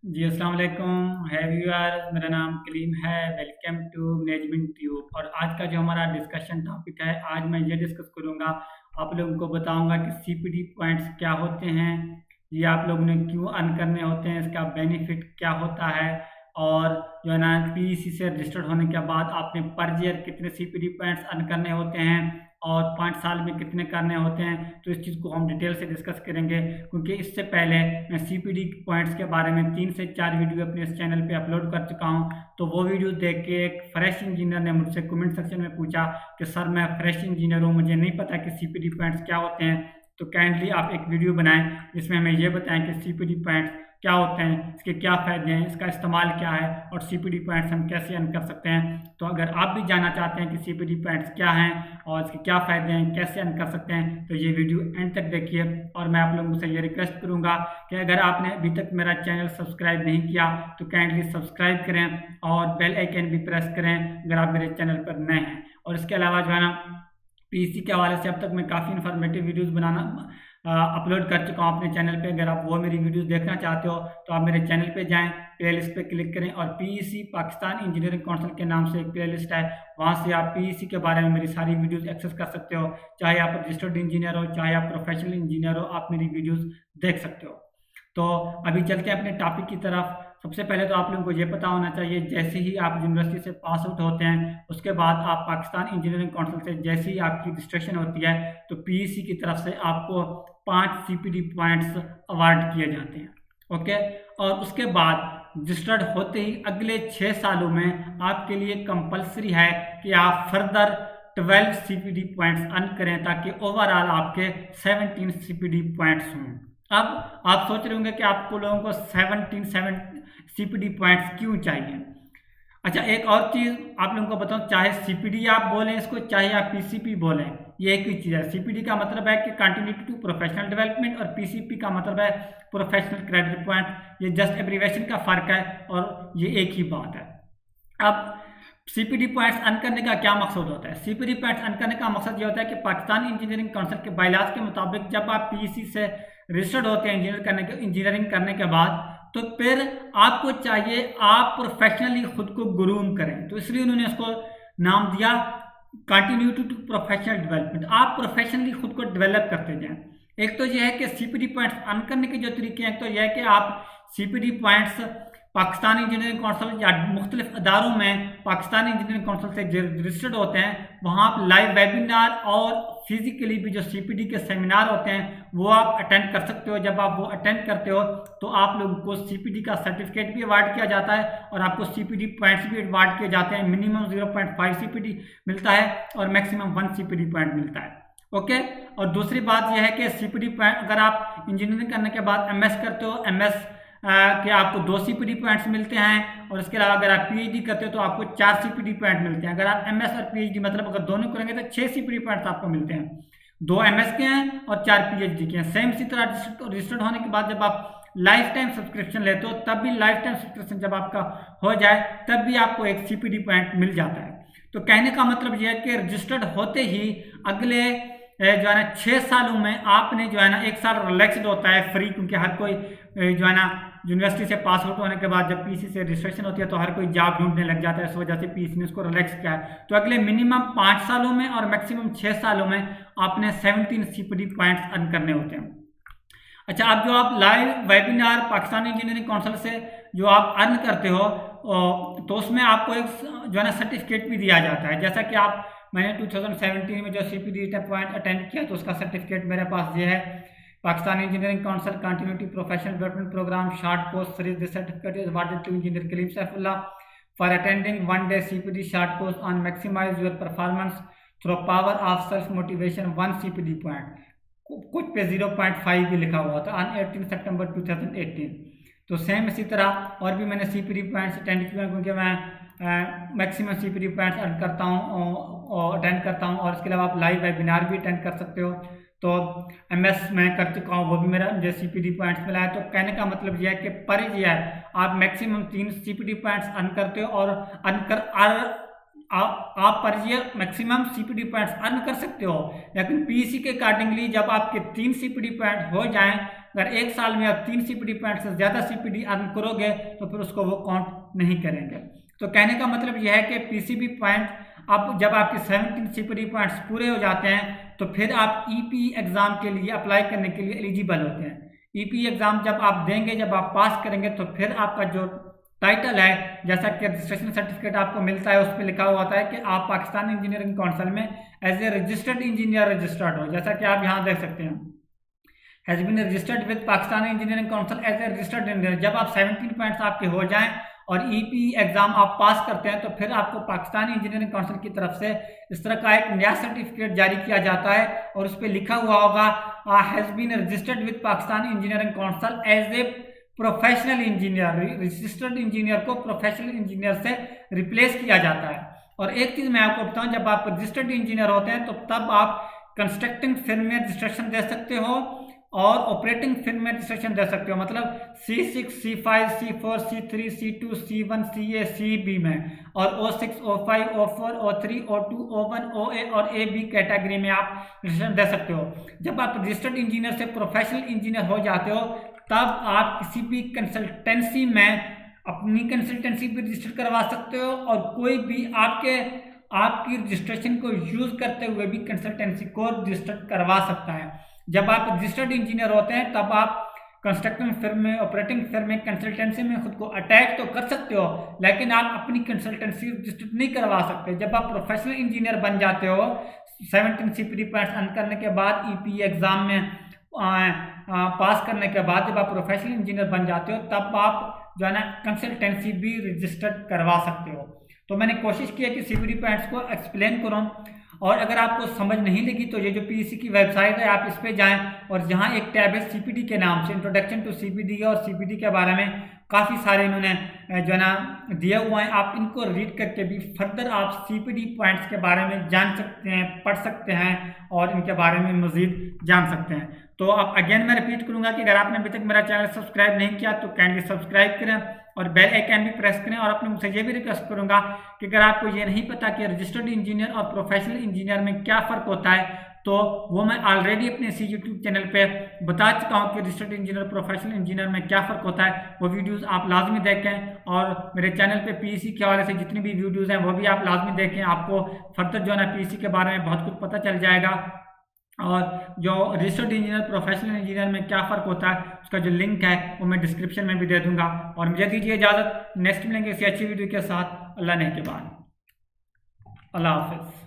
जी, अस्सलाम वालेकुम। है व्यूअर, मेरा नाम कलीम है। Welcome to management tube. और आज का जो हमारा डिस्कशन टॉपिक है, आज मैं ये डिस्कस करूँगा, आप लोगों को बताऊँगा कि सीपीडी पॉइंट्स क्या होते हैं, ये आप लोगों ने क्यों अर्न करने होते हैं, इसका बेनिफिट क्या होता है, और जो है ना पीईसी से रजिस्टर्ड होने के बाद आपने पर ईयर कितने सीपीडी पॉइंट्स अर्न करने होते हैं और 5 साल में कितने करने होते हैं। तो इस चीज़ को हम डिटेल से डिस्कस करेंगे, क्योंकि इससे पहले मैं सीपीडी पॉइंट्स के बारे में 3 से 4 वीडियो अपने इस चैनल पे अपलोड कर चुका हूं। तो वो वीडियो देख के एक फ्रेश इंजीनियर ने मुझसे कमेंट सेक्शन में पूछा कि सर मैं फ्रेश इंजीनियर हूँ, मुझे नहीं पता कि सीपीडी पॉइंट्स क्या होते हैं, तो काइंडली आप एक वीडियो बनाएं जिसमें हमें ये बताएं कि सीपीडी पॉइंट्स क्या होते हैं, इसके क्या फ़ायदे हैं, इसका इस्तेमाल क्या है और सीपीडी पॉइंट्स हम कैसे अर्न कर सकते हैं। तो अगर आप भी जानना चाहते हैं कि सीपीडी पॉइंट्स क्या हैं और इसके क्या फ़ायदे हैं, कैसे अर्न कर सकते हैं, तो ये वीडियो एंड तक देखिए। और मैं आप लोगों से ये रिक्वेस्ट करूंगा कि अगर आपने अभी तक मेरा चैनल सब्सक्राइब नहीं किया तो काइंडली सब्सक्राइब करें और बेल आइकन भी प्रेस करें अगर आप मेरे चैनल पर नए हैं। और इसके अलावा जो है ना पीसी के हवाले से अब तक मैं काफ़ी इन्फॉर्मेटिव वीडियोस बनाना अपलोड कर चुका हूँ अपने चैनल पे। अगर आप वो मेरी वीडियोस देखना चाहते हो तो आप मेरे चैनल पे जाएं, प्लेलिस्ट पे क्लिक करें और पीईसी पाकिस्तान इंजीनियरिंग काउंसिल के नाम से एक प्लेलिस्ट है, वहाँ से आप पीईसी के बारे में मेरी सारी वीडियोस एक्सेस कर सकते हो। चाहे आप रजिस्टर्ड इंजीनियर हो, चाहे आप प्रोफेशनल इंजीनियर हो, आप मेरी वीडियोज़ देख सकते हो। तो अभी चलते हैं अपने टॉपिक की तरफ। सबसे पहले तो आप लोगों को ये पता होना चाहिए, जैसे ही आप यूनिवर्सिटी से पास आउट होते हैं उसके बाद आप पाकिस्तान इंजीनियरिंग काउंसिल से जैसे ही आपकी रजिस्ट्रेशन होती है तो पीईसी की तरफ से आपको 5 सीपीडी पॉइंट्स अवार्ड किए जाते हैं। ओके, और उसके बाद रजिस्टर्ड होते ही अगले 6 सालों में आपके लिए कंपलसरी है कि आप फर्दर 12 सीपीडी पॉइंट्स अर्न करें ताकि ओवरऑल आपके 17 सीपीडी पॉइंट्स हों। अब आप सोच रहे होंगे कि आपको लोगों को 17 सीपीडी पॉइंट्स क्यों चाहिए। अच्छा, एक और चीज़ आप लोगों को बताऊं, चाहे सीपीडी आप बोलें इसको, चाहे आप पीसीपी बोलें, ये एक ही चीज़ है। सीपीडी का मतलब है कि कंटिन्यूटी टू प्रोफेशनल डेवलपमेंट और पीसीपी का मतलब है प्रोफेशनल क्रेडिट पॉइंट। ये जस्ट एब्रीवेशन का फ़र्क है और ये एक ही बात है। अब सीपीडी पॉइंट्स अर्न करने का क्या मकसद होता है? सीपीडी पॉइंट्स अर्न करने का मकसद ये होता है कि पाकिस्तान इंजीनियरिंग काउंसिल के बायलाज के मुताबिक जब आप पीईसी से रजिस्टर्ड होते हैं इंजीनियरिंग करने के बाद, तो फिर आपको चाहिए आप प्रोफेशनली खुद को ग्रूम करें। तो इसलिए उन्होंने इसको नाम दिया कंटिन्यूटी टू प्रोफेशनल डेवलपमेंट। आप प्रोफेशनली खुद को डेवलप करते जाएं। एक तो यह है कि सीपीडी पॉइंट्स अर्न करने के जो तरीके हैं, तो यह है कि आप CPD points Pakistan engineering council या मुख्तलिफ अदारों में पाकिस्तान इंजीनियरिंग काउंसिल से रजिस्टर्ड होते हैं, वहाँ आप लाइव वेबिनार और फिजिकली भी जो सीपीडी के सेमिनार होते हैं वो आप अटेंड कर सकते हो। जब आप वो अटेंड करते हो तो आप लोगों को सीपीडी का सर्टिफिकेट भी अवार्ड किया जाता है और आपको सीपीडी पॉइंट्स भी अवार्ड किए जाते हैं। मिनिमम 0.5 सीपीडी मिलता है और मैक्सिमम 1 सीपीडी पॉइंट मिलता है। ओके, और दूसरी बात यह है कि सीपीडी पॉइंट अगर आप इंजीनियरिंग करने के बाद एमएस करते हो, एमएस के आपको 2 सीपीडी पॉइंट्स मिलते हैं। और इसके अलावा अगर आप पीएचडी करते हो तो आपको 4 सीपीडी पॉइंट मिलते हैं। अगर आप एमएस और पीएचडी मतलब अगर दोनों करेंगे तो 6 सीपीडी पॉइंट्स आपको मिलते हैं। 2 एमएस के हैं और 4 पीएचडी के हैं। सेम इसी तरह रजिस्टर्ड होने के बाद जब आप लाइफ टाइम सब्सक्रिप्शन लेते हो, तब भी लाइफ टाइम सब्सक्रिप्शन जब आपका हो जाए तब भी आपको 1 सीपीडी पॉइंट मिल जाता है। तो कहने का मतलब यह है कि रजिस्टर्ड होते ही अगले जो है ना 6 सालों में आपने जो है ना 1 साल रिलैक्सड होता है फ्री, क्योंकि हर कोई जो है ना यूनिवर्सिटी से पास आउट होने के बाद जब पीसी से रजिस्ट्रेशन होती है तो हर कोई जॉब ढूंढने लग जाता है। इस वजह से पीसी ने उसको रिलैक्स किया है। तो अगले मिनिमम 5 सालों में और मैक्सिमम 6 सालों में आपने 17 सीपीडी पॉइंट्स अर्न करने होते हैं। अच्छा, अब जो आप live webinar Pakistan engineering council से जो आप अर्न करते हो तो उसमें आपको एक जो है ना सर्टिफिकेट भी दिया जाता है। जैसा कि मैंने 2017 में जो सीपीडी पॉइंट अटेंड किया तो उसका सर्टिफिकेट मेरे पास ये है। Pakistan engineering council continuity professional development program short course series. This certificate is awarded to engineer Kaleem Saifullah for attending 1 day CPD short course on maximize your performance through power of self motivation 1 CPD point. कुछ पे 0.5 भी लिखा हुआ था on 18 सितंबर 2018। तो same इसी तरह और भी मैंने सीपीडी पॉइंट्स अटेंड किए क्योंकि मैं मैक्सिमम सीपीडी पॉइंट्स अर्न करता हूँ और अटेंड करता हूँ। और इसके अलावा आप लाइव वेबिनार भी अटेंड कर सकते हो। तो एमएस मैं कर चुका हूँ, वो भी मेरा मुझे सीपीडी पॉइंट्स मिला है। तो कहने का मतलब यह है कि पर ईयर आप मैक्सिमम 3 सीपीडी पॉइंट्स अर्न करते हो और आप per year maximum CPD points earn कर सकते हो। लेकिन पीसी के अकॉर्डिंगली जब आपके 3 सीपीडी पॉइंट हो जाएं अगर एक साल में आप 3 CPD पॉइंट से ज़्यादा CPD अर्न करोगे तो फिर उसको वो काउंट नहीं करेंगे। तो कहने का मतलब यह है कि PCB पॉइंट अब जब आपके 17 CPD पॉइंट्स पूरे हो जाते हैं तो फिर आप EPE एग्ज़ाम के लिए अप्लाई करने के लिए एलिजिबल होते हैं। EPE एग्ज़ाम जब आप देंगे, जब आप पास करेंगे तो फिर आपका जो टाइटल है, जैसा कि रजिस्ट्रेशन सर्टिफिकेट आपको मिलता है, उस पर लिखा हुआ होता है कि आप पाकिस्तान इंजीनियरिंग काउंसिल में as a registered engineer registered हो, जैसा कि आप यहाँ देख सकते हैं, has been registered with Pakistan engineering council as a registered engineer. जब आप 17 पॉइंट्स आपके हो जाएं और EPE एग्जाम आप पास करते हैं तो फिर आपको पाकिस्तान इंजीनियरिंग काउंसिल की तरफ से इस तरह का एक नया सर्टिफिकेट जारी किया जाता है और उस पर लिखा हुआ होगा has been registered with Pakistan engineering council as a professional engineer. Registered engineer को प्रोफेशनल इंजीनियर से रिप्लेस किया जाता है। और एक चीज़ मैं आपको बताऊं, जब आप रजिस्टर्ड इंजीनियर होते हैं तो तब आप कंस्ट्रक्टिंग फिर्म में रजिस्ट्रेशन दे सकते हो और ऑपरेटिंग फिर्म में रजिस्ट्रेशन दे सकते हो, मतलब C6, C5, C4, C3, C2, C1, CA, CB में, और O6, O5, O4, O3, O2, O1, OA और AB कैटेगरी में आप रजिस्ट्रेशन दे सकते हो। जब आप रजिस्टर्ड इंजीनियर से प्रोफेशनल इंजीनियर हो जाते हो तब आप किसी भी कंसल्टेंसी में अपनी कंसल्टेंसी भी रजिस्टर करवा सकते हो और कोई भी आपकी रजिस्ट्रेशन को यूज करते हुए भी कंसल्टेंसी को रजिस्टर करवा सकता है। जब आप रजिस्टर्ड इंजीनियर होते हैं तब आप कंस्ट्रक्टिंग फिर्म में, ऑपरेटिंग फिर्म में, कंसल्टेंसी में खुद को अटैच तो कर सकते हो, लेकिन आप अपनी कंसल्टेंसी रजिस्टर्ड नहीं करवा सकते। जब आप प्रोफेशनल इंजीनियर बन जाते हो 17 CPD पॉइंट्स अर्न करने के बाद, EPE एग्जाम में पास करने के बाद, जब आप प्रोफेशनल इंजीनियर बन जाते हो तब आप जो है ना कंसल्टेंसी भी रजिस्टर्ड करवा सकते हो। तो मैंने कोशिश की है कि CPD पॉइंट्स को एक्सप्लेन करूँ, और अगर आपको समझ नहीं लगी तो ये जो PEC की वेबसाइट है आप इस पे जाएं और जहां एक टैब है CPD के नाम से, इंट्रोडक्शन टू CPD, और CPD के बारे में काफ़ी सारे इन्होंने जो है ना दिए हुए हैं। आप इनको रीड करके भी फर्दर आप CPD पॉइंट्स के बारे में जान सकते हैं, पढ़ सकते हैं और इनके बारे में मज़ीद जान सकते हैं। तो अब अगेन मैं रिपीट करूंगा कि अगर आपने अभी तक मेरा चैनल सब्सक्राइब नहीं किया तो काइंडली सब्सक्राइब करें और बेल आइकन भी प्रेस करें। और अपने मुझसे ये भी रिक्वेस्ट करूंगा कि अगर आपको ये नहीं पता कि रजिस्टर्ड इंजीनियर और प्रोफेशनल इंजीनियर में क्या फ़र्क होता है तो वो मैं ऑलरेडी अपने इसी यूट्यूब चैनल पे बता चुका हूँ कि रजिस्टर्ड इंजीनियर प्रोफेशनल इंजीनियर में क्या फ़र्क होता है। वो वीडियोस आप लाजमी देखें और मेरे चैनल पे PEC के हवाले से जितनी भी वीडियोस हैं वो भी आप लाजमी देखें। आपको फर्दर जो है ना PEC के बारे में बहुत कुछ पता चल जाएगा और जो रजिस्टर्ड इंजीनियर प्रोफेशनल इंजीनियर में क्या फ़र्क होता है उसका जो लिंक है वो मैं डिस्क्रिप्शन में भी दे दूंगा। और मुझे दीजिए इजाज़त, नेक्स्ट मिलेंगे इसी अच्छी वीडियो के साथ। अल्लाह ने के बाद, अल्लाह हाफिज़।